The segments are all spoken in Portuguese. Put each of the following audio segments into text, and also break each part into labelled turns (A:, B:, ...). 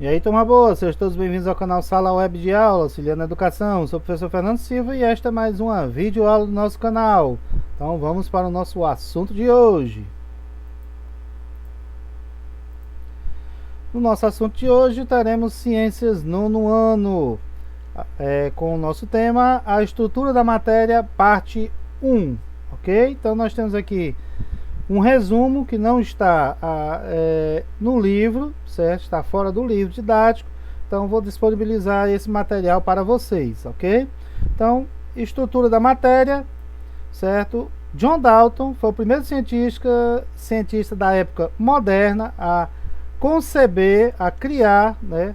A: E aí, turma boa, sejam todos bem-vindos ao canal Sala Web de Aula, auxiliando a educação. Sou o professor Fernando Silva e esta é mais uma videoaula do nosso canal. Então vamos para o nosso assunto de hoje. No nosso assunto de hoje teremos Ciências nono ano, com o nosso tema a estrutura da matéria, parte 1, ok? Então nós temos aqui um resumo que não está no livro, certo? Está fora do livro didático, então vou disponibilizar esse material para vocês, ok? Então, estrutura da matéria, certo? John Dalton foi o primeiro cientista da época moderna a conceber, a criar, né,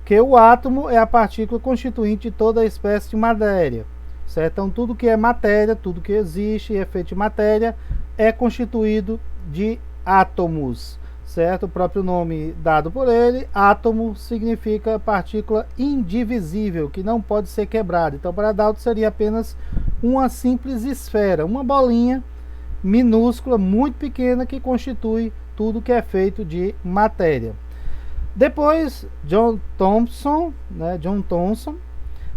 A: que o átomo é a partícula constituinte de toda a espécie de matéria, certo? Então, tudo que é matéria, tudo que existe e é feito de matéria é constituído de átomos, certo? O próprio nome dado por ele, átomo, significa partícula indivisível, que não pode ser quebrada. Então, para Dalton seria apenas uma simples esfera, uma bolinha minúscula, muito pequena, que constitui tudo que é feito de matéria. Depois, John Thomson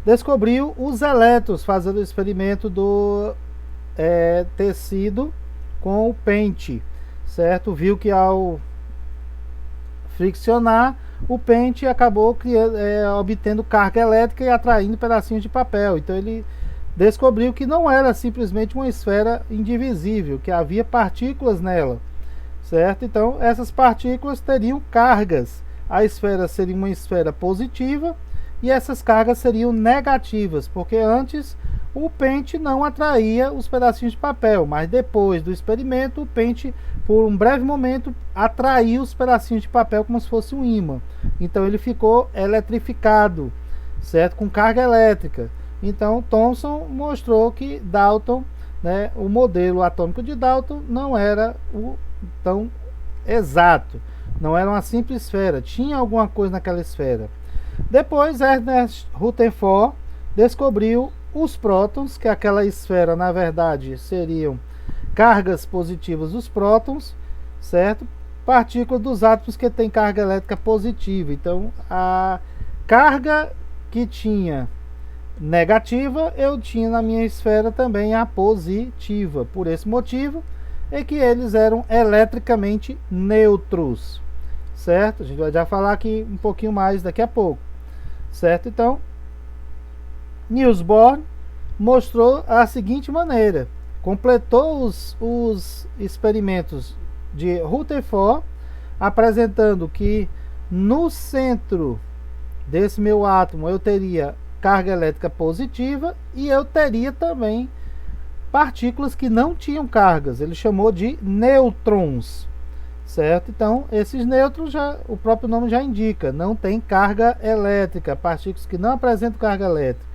A: descobriu os elétrons, fazendo o experimento do tecido com o pente, certo? Viu que ao friccionar o pente acabou obtendo carga elétrica e atraindo pedacinhos de papel. Então ele descobriu que não era simplesmente uma esfera indivisível, que havia partículas nela, certo? Então essas partículas teriam cargas. A esfera seria uma esfera positiva e essas cargas seriam negativas, porque antes o pente não atraía os pedacinhos de papel, mas depois do experimento o pente, por um breve momento, atraiu os pedacinhos de papel como se fosse um ímã. Então ele ficou eletrificado, certo? Com carga elétrica. Então Thomson mostrou que Dalton, né, o modelo atômico de Dalton não era tão exato, não era uma simples esfera, tinha alguma coisa naquela esfera. Depois Ernest Rutherford descobriu os prótons, que aquela esfera na verdade seriam cargas positivas dos prótons, certo? Partículas dos átomos que têm carga elétrica positiva. Então a carga que tinha negativa, eu tinha na minha esfera também a positiva. Por esse motivo é que eles eram eletricamente neutros, certo? A gente vai já falar aqui um pouquinho mais daqui a pouco, certo? Então Niels Bohr mostrou a seguinte maneira, completou os experimentos de Rutherford, apresentando que no centro desse meu átomo eu teria carga elétrica positiva e eu teria também partículas que não tinham cargas. Ele chamou de nêutrons, certo? Então esses nêutrons, o próprio nome já indica, não tem carga elétrica, partículas que não apresentam carga elétrica.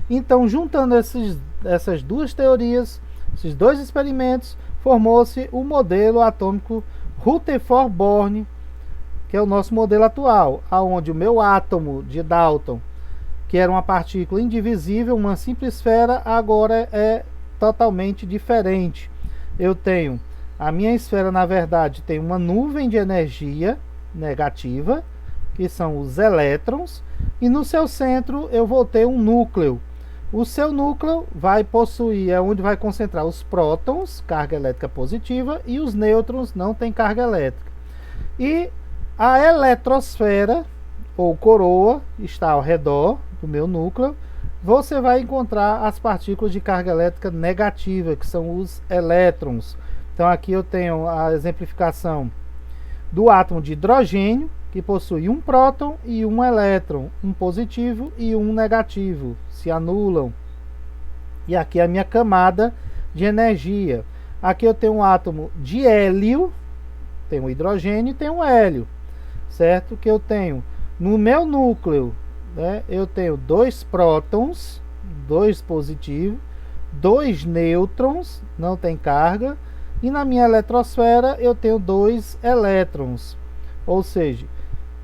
A: Então, juntando essas duas teorias, esses dois experimentos, formou-se o modelo atômico Rutherford-Bohr, que é o nosso modelo atual, onde o meu átomo de Dalton, que era uma partícula indivisível, uma simples esfera, agora é totalmente diferente. Eu tenho, a minha esfera na verdade tem uma nuvem de energia negativa, que são os elétrons, e no seu centro eu vou ter um núcleo. O seu núcleo vai possuir, é onde vai concentrar os prótons, carga elétrica positiva, e os nêutrons não tem carga elétrica. E a eletrosfera, ou coroa, está ao redor do meu núcleo. Você vai encontrar as partículas de carga elétrica negativa, que são os elétrons. Então aqui eu tenho a exemplificação do átomo de hidrogênio, que possui um próton e um elétron, um positivo e um negativo, se anulam. E aqui é a minha camada de energia. Aqui eu tenho um átomo de hélio, tem um hidrogênio e tem um hélio, certo? Que eu tenho no meu núcleo, né, eu tenho 2 prótons, 2 positivos, 2 nêutrons, não tem carga, e na minha eletrosfera eu tenho 2 elétrons, ou seja,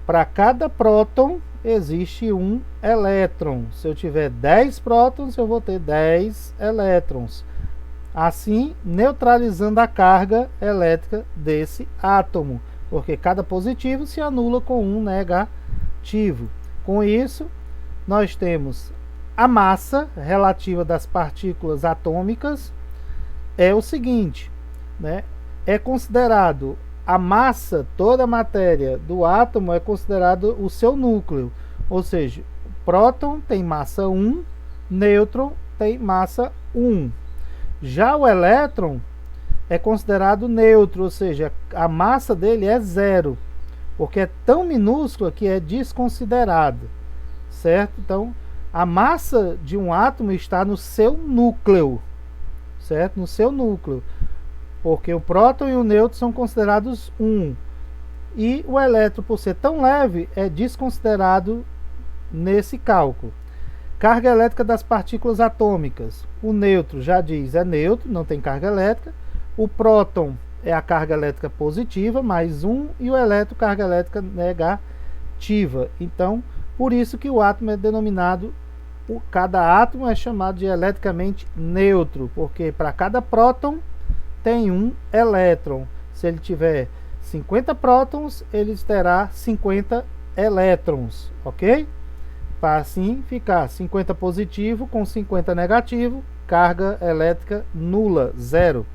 A: para cada próton existe um elétron. Se eu tiver 10 prótons, eu vou ter 10 elétrons. Assim, neutralizando a carga elétrica desse átomo, porque cada positivo se anula com um positivo. Com isso, nós temos a massa relativa das partículas atômicas é o seguinte, né? É considerado a massa, toda a matéria do átomo é considerado o seu núcleo, ou seja, o próton tem massa 1, nêutron tem massa 1. Já o elétron é considerado neutro, ou seja, a massa dele é 0, porque é tão minúscula que é desconsiderada, certo? Então, a massa de um átomo está no seu núcleo, certo? No seu núcleo, porque o próton e o nêutron são considerados 1, e o elétron, por ser tão leve, é desconsiderado nesse cálculo. Carga elétrica das partículas atômicas. O nêutron, já diz, é neutro, não tem carga elétrica. O próton é a carga elétrica positiva, mais 1, e o elétron, carga elétrica negativa. Então, por isso que o átomo é denominado, cada átomo é chamado de eletricamente neutro, porque para cada próton tem um elétron. Se ele tiver 50 prótons, ele terá 50 elétrons, ok? Para assim ficar 50 positivo com 50 negativo, carga elétrica nula, 0.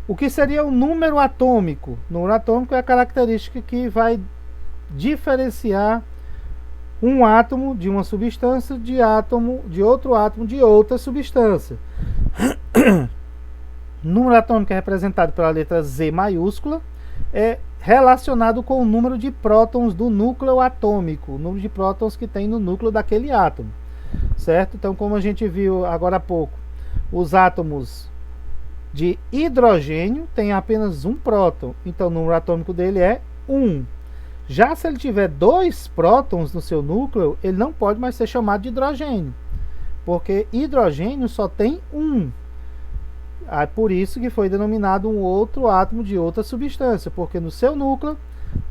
A: O que seria o número atômico? O número atômico é a característica que vai diferenciar um átomo de uma substância de outro átomo de outra substância. O número atômico é representado pela letra Z maiúscula, é relacionado com o número de prótons do núcleo atômico, o número de prótons que tem no núcleo daquele átomo, certo? Então, como a gente viu agora há pouco, os átomos de hidrogênio têm apenas um próton, então o número atômico dele é 1. Já se ele tiver 2 prótons no seu núcleo, ele não pode mais ser chamado de hidrogênio, porque hidrogênio só tem 1. É por isso que foi denominado um outro átomo de outra substância, porque no seu núcleo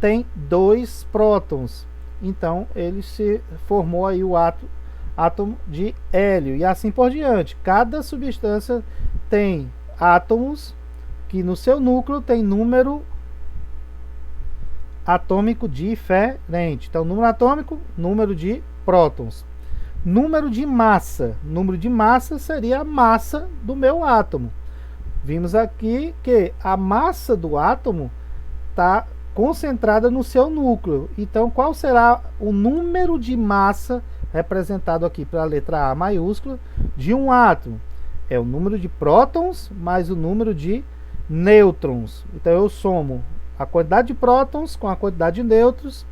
A: tem 2 prótons. Então ele se formou aí o átomo de hélio, e assim por diante. Cada substância tem átomos que no seu núcleo tem número atômico diferente. Então, número atômico, número de prótons. Número de massa. Número de massa seria a massa do meu átomo. Vimos aqui que a massa do átomo está concentrada no seu núcleo. Então, qual será o número de massa representado aqui pela letra A maiúscula de um átomo? É o número de prótons mais o número de nêutrons. Então, eu somo a quantidade de prótons com a quantidade de nêutrons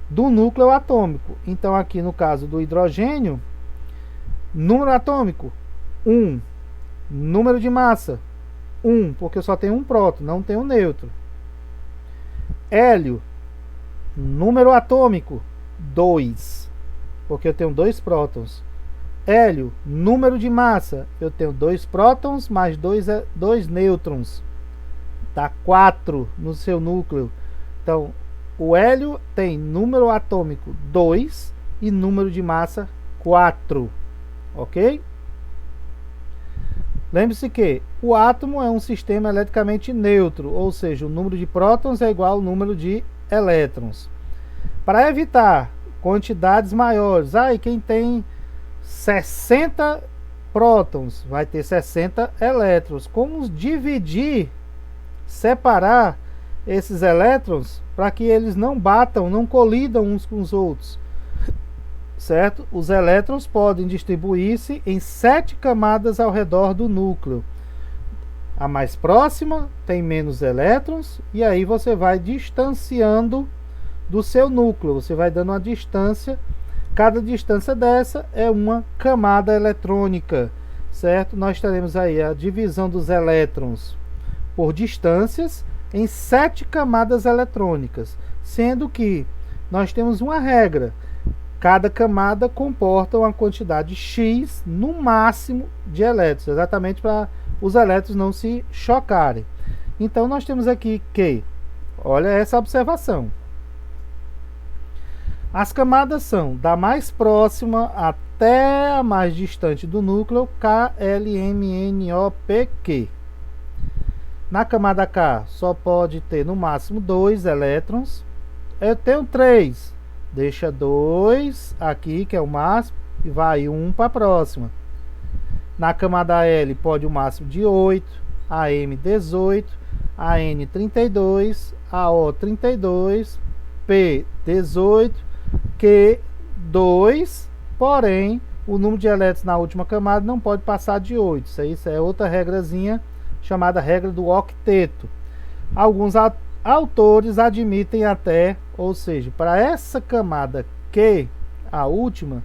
A: do núcleo atômico. Então, aqui no caso do hidrogênio, número atômico, 1. Número de massa, 1, porque eu só tenho um próton, não tenho nêutron. Hélio, número atômico, 2, porque eu tenho 2 prótons. Hélio, número de massa, eu tenho 2 prótons mais 2 nêutrons. Dá 4 no seu núcleo. Então, o hélio tem número atômico 2 e número de massa 4, ok? Lembre-se que o átomo é um sistema eletricamente neutro, ou seja, o número de prótons é igual ao número de elétrons. Para evitar quantidades maiores, e quem tem 60 prótons vai ter 60 elétrons. Como dividir, separar esses elétrons para que eles não batam, não colidam uns com os outros? Certo? Os elétrons podem distribuir-se em 7 camadas ao redor do núcleo. A mais próxima tem menos elétrons, e aí você vai distanciando do seu núcleo, você vai dando uma distância. Cada distância dessa é uma camada eletrônica, certo? Nós teremos aí a divisão dos elétrons por distâncias em 7 camadas eletrônicas, sendo que nós temos uma regra: cada camada comporta uma quantidade X no máximo de elétrons, exatamente para os elétrons não se chocarem. Então nós temos aqui que, olha essa observação, as camadas são da mais próxima até a mais distante do núcleo, K, L, M, N, O, P, Q. Na camada K só pode ter no máximo 2 elétrons. Eu tenho 3. deixa 2 aqui, que é o máximo, e vai 1 para a próxima. Na camada L pode o máximo de 8, AM 18, AN 32, AO 32, P 18, Q 2, porém o número de elétrons na última camada não pode passar de 8. Isso é outra regrazinha chamada regra do octeto. Alguns autores admitem até, ou seja, para essa camada Q, a última,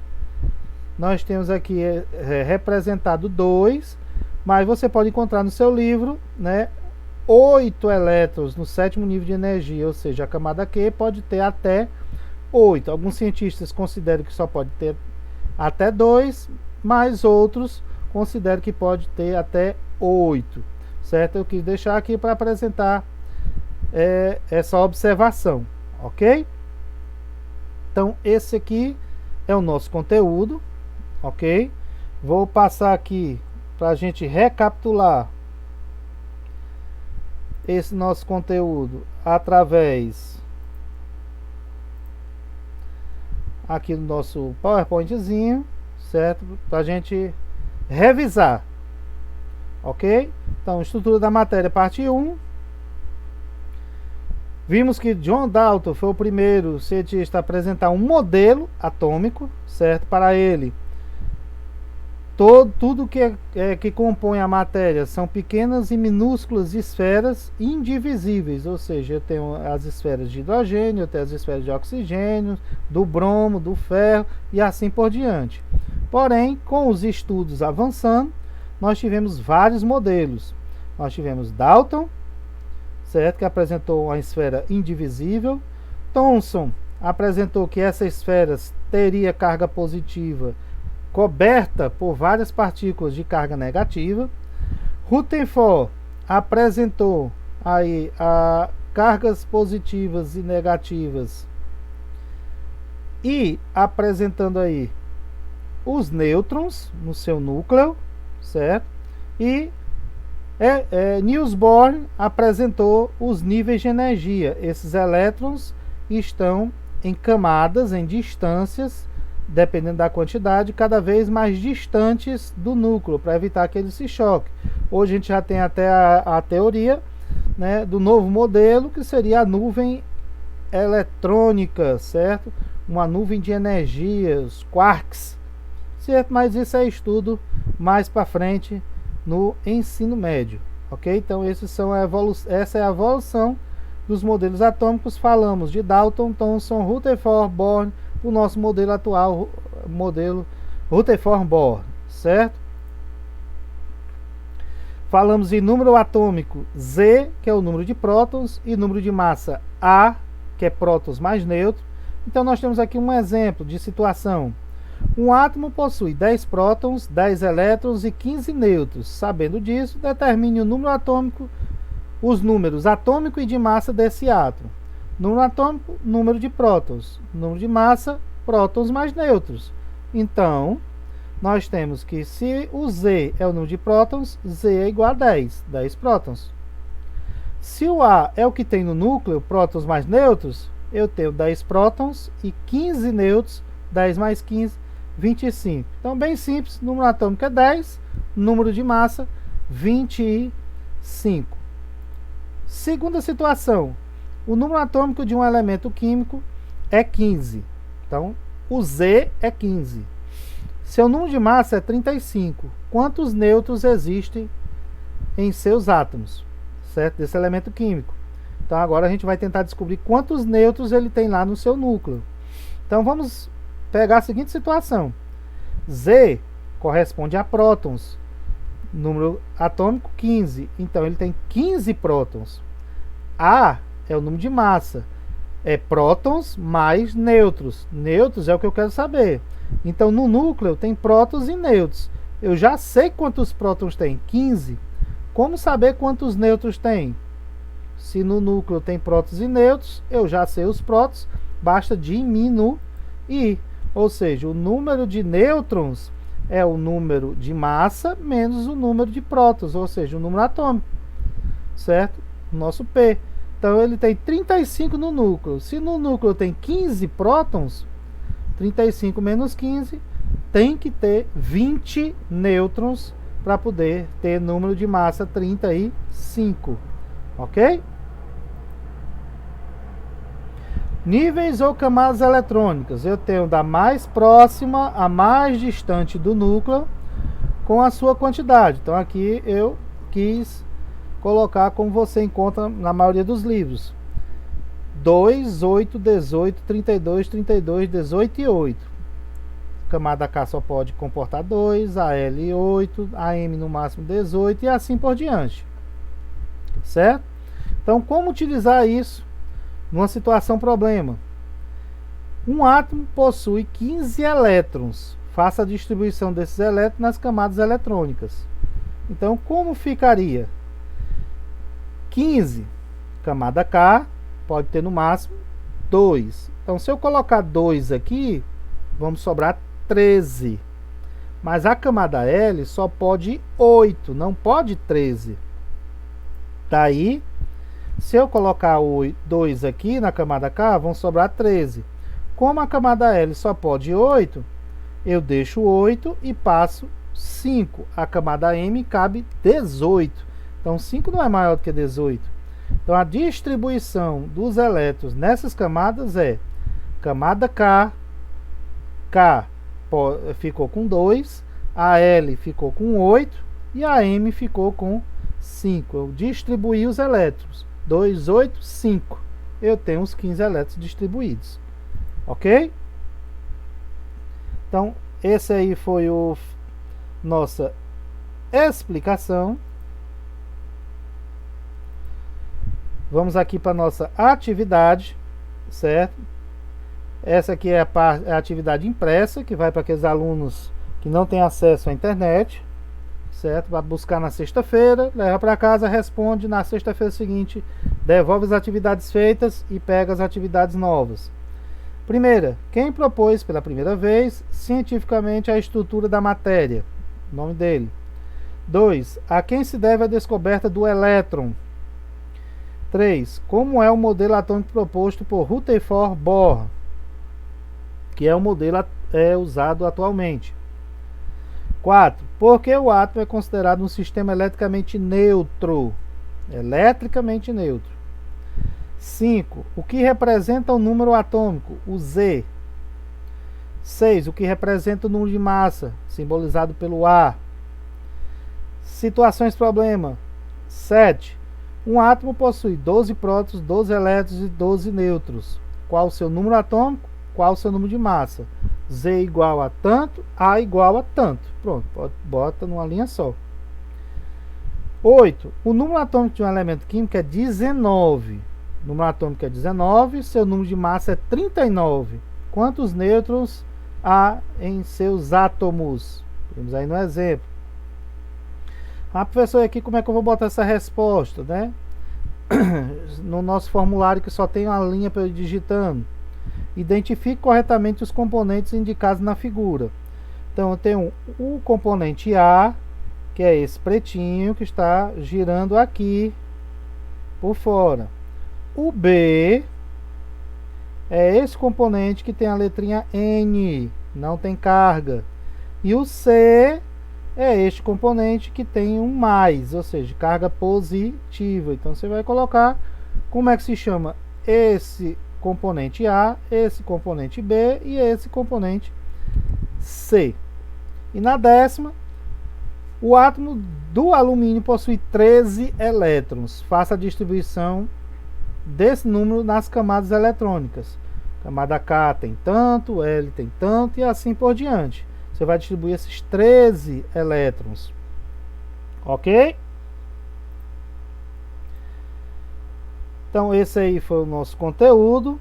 A: nós temos aqui representado 2, mas você pode encontrar no seu livro, né, 8 elétrons no sétimo nível de energia, ou seja, a camada Q pode ter até 8. Alguns cientistas consideram que só pode ter até 2, mas outros consideram que pode ter até 8, certo? Eu quis deixar aqui para apresentar essa observação, ok? Então esse aqui é o nosso conteúdo, ok? Vou passar aqui para a gente recapitular esse nosso conteúdo através aqui do nosso PowerPointzinho, certo? Para a gente revisar, ok? Então, estrutura da matéria, parte 1. Vimos que John Dalton foi o primeiro cientista a apresentar um modelo atômico, certo? Para ele, tudo que compõe a matéria são pequenas e minúsculas esferas indivisíveis, ou seja, eu tenho as esferas de hidrogênio, eu tenho as esferas de oxigênio, do bromo, do ferro e assim por diante. Porém, com os estudos avançando, nós tivemos vários modelos. Nós tivemos Dalton, certo, que apresentou uma esfera indivisível. Thomson apresentou que essa esfera teria carga positiva coberta por várias partículas de carga negativa. Rutherford apresentou aí cargas positivas e negativas e apresentando aí os nêutrons no seu núcleo, certo? E Niels Bohr apresentou os níveis de energia. Esses elétrons estão em camadas, em distâncias, dependendo da quantidade, cada vez mais distantes do núcleo, para evitar que ele se choque. Hoje a gente já tem até a teoria, né, do novo modelo, que seria a nuvem eletrônica, certo? Uma nuvem de energia, os quarks, certo? Mas isso é estudo mais para frente no ensino médio, ok? Então essa é a evolução dos modelos atômicos. Falamos de Dalton, Thomson, Rutherford, Bohr, o nosso modelo atual, modelo Rutherford-Bohr, certo? Falamos em número atômico Z, que é o número de prótons, e número de massa A, que é prótons mais neutro. Então nós temos aqui um exemplo de situação. Um átomo possui 10 prótons, 10 elétrons e 15 nêutrons. Sabendo disso, determine o número atômico, os números atômico e de massa desse átomo. Número atômico, número de prótons. Número de massa, prótons mais nêutrons. Então, nós temos que se o Z é o número de prótons, Z é igual a 10 prótons. Se o A é o que tem no núcleo, prótons mais nêutrons, eu tenho 10 prótons e 15 nêutrons, 10 mais 15, 25. Então, bem simples, número atômico é 10, número de massa, 25. Segunda situação, o número atômico de um elemento químico é 15. Então, o Z é 15. Seu número de massa é 35. Quantos nêutrons existem em seus átomos, certo? Desse elemento químico. Então, agora a gente vai tentar descobrir quantos nêutrons ele tem lá no seu núcleo. Então, vamos pegar a seguinte situação. Z corresponde a prótons. Número atômico 15. Então, ele tem 15 prótons. A é o número de massa. É prótons mais nêutrons. Nêutrons é o que eu quero saber. Então, no núcleo tem prótons e nêutrons. Eu já sei quantos prótons tem, 15. Como saber quantos nêutrons tem? Se no núcleo tem prótons e nêutrons, eu já sei os prótons, basta diminuir. Ou seja, o número de nêutrons é o número de massa menos o número de prótons, ou seja, o número atômico, certo? O nosso P. Então ele tem 35 no núcleo. Se no núcleo tem 15 prótons, 35 menos 15, tem que ter 20 nêutrons para poder ter número de massa 35. Ok? Níveis ou camadas eletrônicas. Eu tenho da mais próxima a mais distante do núcleo com a sua quantidade. Então aqui eu quis colocar como você encontra na maioria dos livros: 2, 8, 18, 32, 32, 18 e 8. Camada K só pode comportar 2, a L 8, a M no máximo 18 e assim por diante. Certo? Então, como utilizar isso numa situação problema? Um átomo possui 15 elétrons. Faça a distribuição desses elétrons nas camadas eletrônicas. Então, como ficaria? 15, camada K, pode ter no máximo 2. Então, se eu colocar 2 aqui, vamos sobrar 13. Mas a camada L só pode 8, não pode 13. Daí, se eu colocar 2 aqui na camada K, vão sobrar 13. Como a camada L só pode 8, eu deixo 8 e passo 5. A camada M cabe 18. Então 5 não é maior do que 18. Então a distribuição dos elétrons nessas camadas é: camada K, K ficou com 2, a L ficou com 8 e a M ficou com 5. Eu distribuí os elétrons. 2, 8, 5. Eu tenho os 15 elétrons distribuídos. Ok? Então, esse aí foi nossa explicação. Vamos aqui para nossa atividade, certo? Essa aqui é a atividade impressa, que vai para aqueles alunos que não têm acesso à internet, certo? Vai buscar na sexta-feira, leva para casa, responde na sexta-feira seguinte, devolve as atividades feitas e pega as atividades novas. Primeira, quem propôs pela primeira vez cientificamente a estrutura da matéria? O nome dele. 2. A quem se deve a descoberta do elétron? 3. Como é o modelo atômico proposto por Rutherford Bohr, que é o modelo usado atualmente? 4. Por que o átomo é considerado um sistema eletricamente neutro? Electricamente neutro. 5. O que representa o número atômico? O Z. 6. O que representa o número de massa? Simbolizado pelo A. Situações problema. 7. Um átomo possui 12 prótons, 12 elétrons e 12 nêutrons. Qual o seu número atômico? Qual o seu número de massa? Z igual a tanto, A igual a tanto. Pronto, bota numa linha só. 8. O número atômico de um elemento químico é 19. O número atômico é 19, seu número de massa é 39. Quantos nêutrons há em seus átomos? Temos aí no exemplo. Ah, professor, aqui como é que eu vou botar essa resposta, né? No nosso formulário que só tem uma linha para eu ir digitando. Identifique corretamente os componentes indicados na figura. Então eu tenho o componente A, que é esse pretinho que está girando aqui por fora. O B é esse componente que tem a letrinha N, não tem carga. E o C é este componente que tem um mais, ou seja, carga positiva. Então você vai colocar como é que se chama esse componente A, esse componente B e esse componente C. E na décima, o átomo do alumínio possui 13 elétrons. Faça a distribuição desse número nas camadas eletrônicas. Camada K tem tanto, L tem tanto e assim por diante. Você vai distribuir esses 13 elétrons. Ok? Então esse aí foi o nosso conteúdo,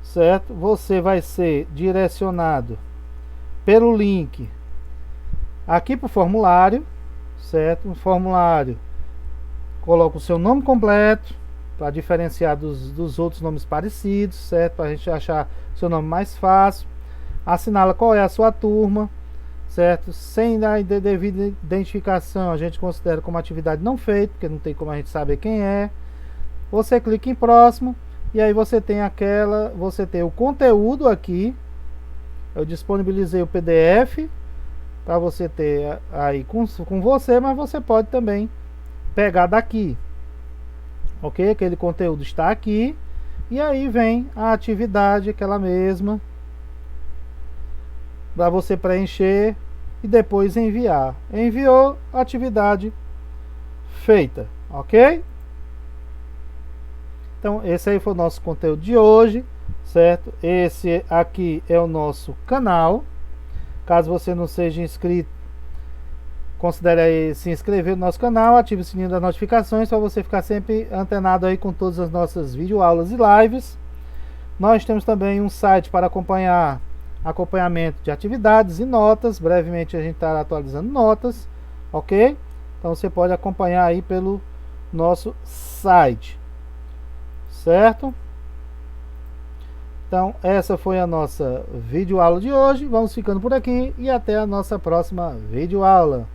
A: certo? Você vai ser direcionado pelo link aqui para o formulário, certo? No formulário coloca o seu nome completo para diferenciar dos outros nomes parecidos, certo? Para a gente achar o seu nome mais fácil. Assinala qual é a sua turma, certo? Sem dar devida identificação, a gente considera como atividade não feita, porque não tem como a gente saber quem é. você clica em próximo e aí você tem o conteúdo aqui. Eu disponibilizei o PDF para você ter aí com você, mas você pode também pegar daqui, ok? Aquele conteúdo está aqui e aí vem a atividade, aquela mesma, para você preencher e depois enviar. Enviou, atividade feita, ok? Então esse aí foi o nosso conteúdo de hoje, certo? Esse aqui é o nosso canal. Caso você não seja inscrito, considere aí se inscrever no nosso canal, ative o sininho das notificações para você ficar sempre antenado aí com todas as nossas videoaulas e lives. Nós temos também um site para acompanhamento de atividades e notas. Brevemente a gente estará atualizando notas, ok? Então você pode acompanhar aí pelo nosso site, certo? Então essa foi a nossa videoaula de hoje. Vamos ficando por aqui e até a nossa próxima videoaula.